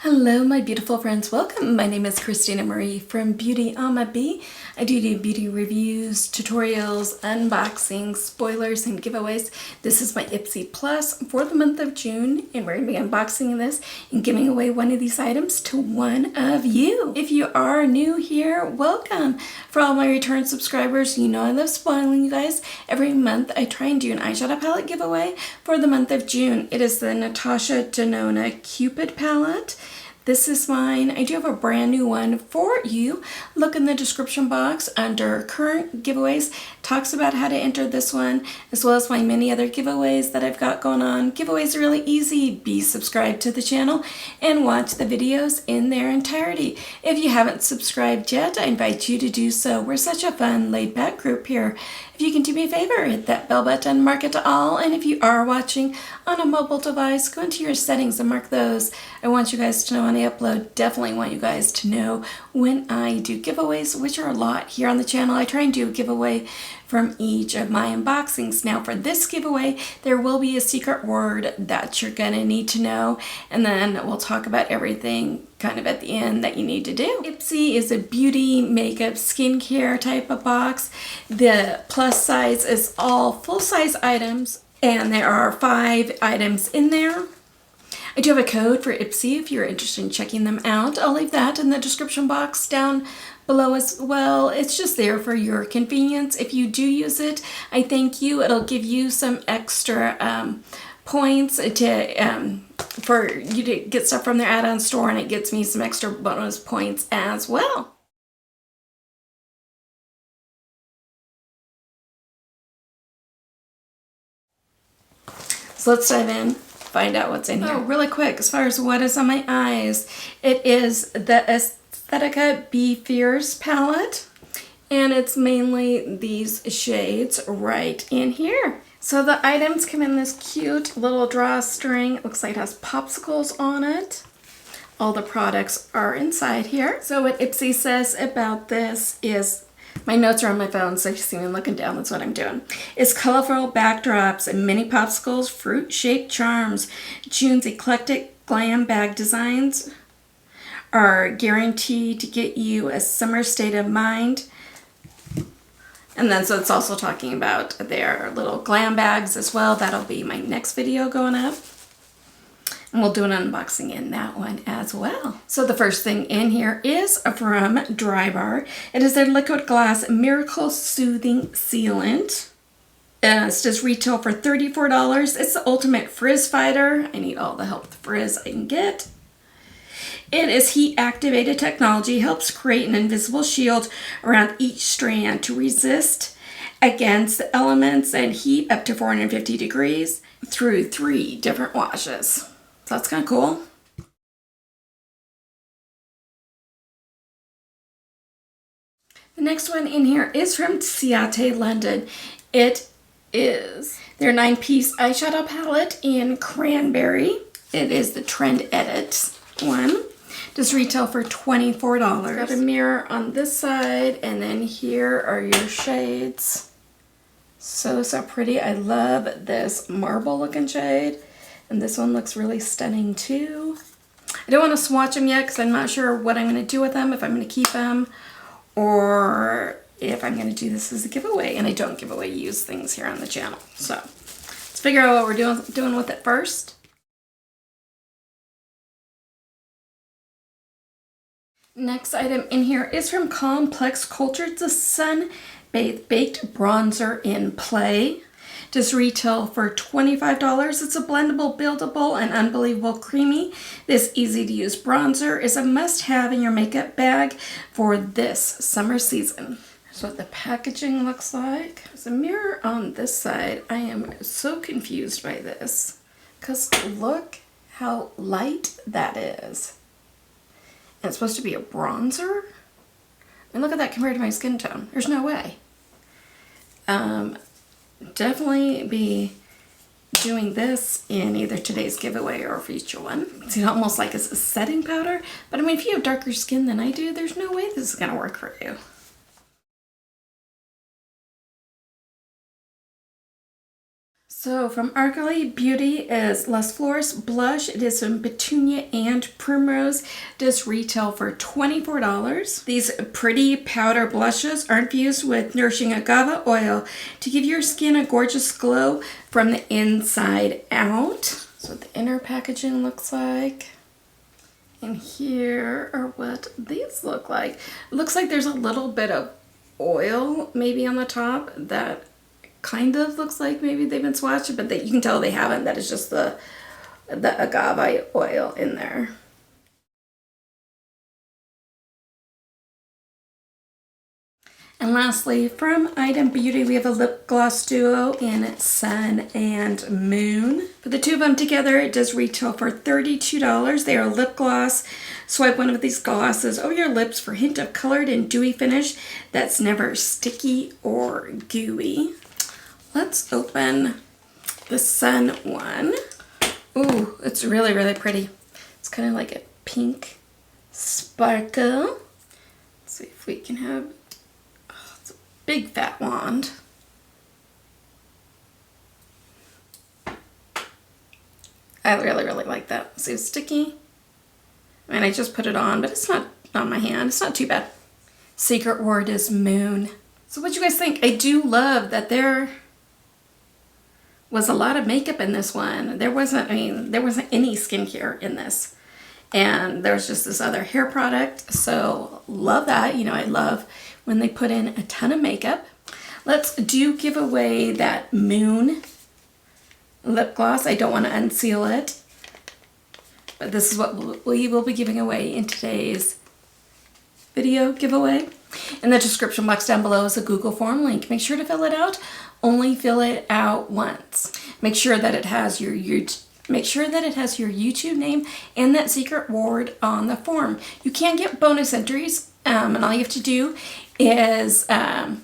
Hello my beautiful friends, welcome. My name is Christina Marie from BeautyAmaB. I do beauty reviews, tutorials, unboxings, spoilers, and giveaways. This is my Ipsy Plus for the month of June, and we're going to be unboxing this and giving away one of these items to one of you. If you are new here, welcome. For all my return subscribers, you know I love spoiling you guys. Every month I try and do an eyeshadow palette giveaway for the month of June. It is the Natasha Denona Cupid palette. This is mine. I do have a brand new one for you. Look in the description box under current giveaways. Talks about how to enter this one, as well as my many other giveaways that I've got going on. Giveaways are really easy. Be subscribed to the channel and watch the videos in their entirety. If you haven't subscribed yet, I invite you to do so. We're such a fun, laid-back group here. If you can do me a favor, hit that bell button, mark it to all, and if you are watching on a mobile device, go into your settings and mark those. I want you guys to know when I upload. Definitely want you guys to know when I do giveaways, which are a lot here on the channel. I try and do a giveaway from each of my unboxings. Now for this giveaway, there will be a secret word that you're gonna need to know, and then we'll talk about everything kind of at the end that you need to do. Ipsy is a beauty, makeup, skincare type of box. The plus size is all full-size items, and there are 5 items in there. I do have a code for Ipsy if you're interested in checking them out. I'll leave that in the description box down below as well. It's just there for your convenience. If you do use it, I thank you. It'll give you some extra points to for you to get stuff from their add-on store, and it gets me some extra bonus points as well. So let's dive in, find out what's in here. Oh, really quick, as far as what is on my eyes, it is the Aesthetica Be Fierce palette, and it's mainly these shades right in here. So the items come in this cute little drawstring. It looks like it has popsicles on it. All the products are inside here. So what Ipsy says about this is, my notes are on my phone, so if you see me looking down, that's what I'm doing. It's colorful backdrops and mini popsicles, fruit-shaped charms. June's eclectic glam bag designs are guaranteed to get you a summer state of mind. And then so it's also talking about their little glam bags as well. That'll be my next video going up. And we'll do an unboxing in that one as well. So the first thing in here is from Drybar. It is their Liquid Glass Miracle Soothing Sealant. It does retail for $34. It's the ultimate frizz fighter. I need all the help with frizz I can get. It is heat-activated technology, helps create an invisible shield around each strand to resist against the elements and heat up to 450 degrees through 3 different washes. So that's kind of cool. The next one in here is from Ciate London. It is their 9-piece eyeshadow palette in Cranberry. It is the Trend Edit one. Does retail for $24. Got a mirror on this side, and then here are your shades. So pretty. I love this marble looking shade, and this one looks really stunning too. I don't want to swatch them yet because I'm not sure what I'm going to do with them, if I'm going to keep them or if I'm going to do this as a giveaway, and I don't give away used things here on the channel. So let's figure out what we're doing with it first. Next item in here is from Complex Culture. It's a Sun Baked Bronzer in Play. Does retail for $25. It's a blendable, buildable, and unbelievable creamy. This easy-to-use bronzer is a must-have in your makeup bag for this summer season. That's what the packaging looks like. There's a mirror on this side. I am so confused by this because look how light that is. And it's supposed to be a bronzer? I mean, look at that compared to my skin tone. There's no way. Definitely be doing this in either today's giveaway or a future one. It's almost like it's a setting powder. But I mean, if you have darker skin than I do, there's no way this is going to work for you. So from Arcali Beauty is Les Flores Blush. It is from Petunia and Primrose. It does retail for $24. These pretty powder blushes are infused with nourishing agave oil to give your skin a gorgeous glow from the inside out. That's what the inner packaging looks like. And here are what these look like. It looks like there's a little bit of oil maybe on the top that kind of looks like maybe they've been swatched, but you can tell they haven't. That is just the agave oil in there. And lastly, from Item Beauty, we have a lip gloss duo in Sun and Moon. For the two of them together, it does retail for $32. They are lip gloss. Swipe one of these glosses over your lips for a hint of colored and dewy finish that's never sticky or gooey. Let's open the Sun one. Ooh, it's really, really pretty. It's kind of like a pink sparkle. Let's see if we can have, oh, it's a big fat wand. I really, really like that. See, it's sticky. I mean, I just put it on, but it's not on my hand. It's not too bad. Secret word is moon. So what do you guys think? I do love that there was a lot of makeup in this one. There wasn't any skincare in this. And there was just this other hair product. So love that. You know, I love when they put in a ton of makeup. Let's give away that Moon lip gloss. I don't want to unseal it. But this is what we will be giving away in today's video giveaway. In the description box down below is a Google form link. Make sure to fill it out. Only fill it out once. Make sure that it has your YouTube name and that secret word on the form. You can get bonus entries, and all you have to do is, like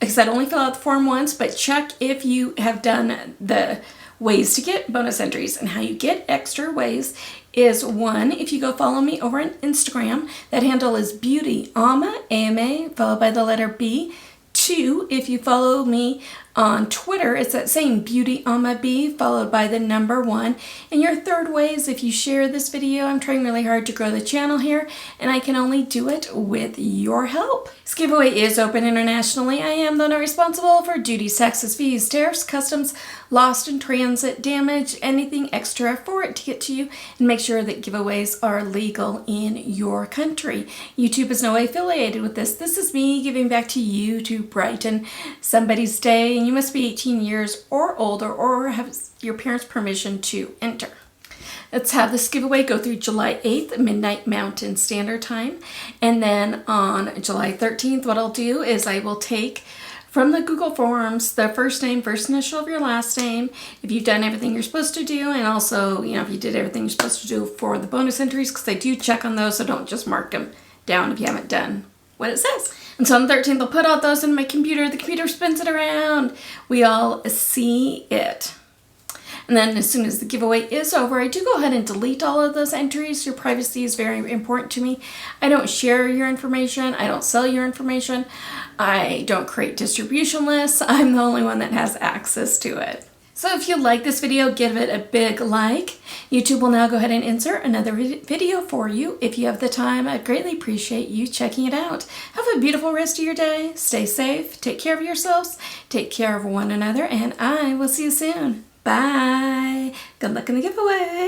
I said, only fill out the form once, but check if you have done the ways to get bonus entries. And how you get extra ways is, one, if you go follow me over on Instagram, that handle is BeautyAmaB, A-M-A, followed by the letter B. 2, if you follow me on Twitter, it's that same BeautyAmaB followed by the number 1. And your third way is if you share this video. I'm trying really hard to grow the channel here, and I can only do it with your help. This giveaway is open internationally. I am though not responsible for duties, taxes, fees, tariffs, customs, lost in transit, damage, anything extra for it to get to you, and make sure that giveaways are legal in your country. YouTube is no way affiliated with this. This is me giving back to you to brighten somebody's day, and you must be 18 years or older or have your parents' permission to enter. Let's have this giveaway go through July 8th, midnight Mountain Standard Time. And then on July 13th, what I'll do is I will take from the Google Forms the first name, first initial of your last name, if you've done everything you're supposed to do, and also, you know, if you did everything you're supposed to do for the bonus entries, because I do check on those, so don't just mark them down if you haven't done what it says. And so on the 13th, I'll put all those in my computer. The computer spins it around. We all see it. And then as soon as the giveaway is over, I do go ahead and delete all of those entries. Your privacy is very important to me. I don't share your information. I don't sell your information. I don't create distribution lists. I'm the only one that has access to it. So if you like this video, give it a big like. YouTube will now go ahead and insert another video for you. If you have the time, I'd greatly appreciate you checking it out. Have a beautiful rest of your day. Stay safe. Take care of yourselves. Take care of one another. And I will see you soon. Bye. Good luck in the giveaway.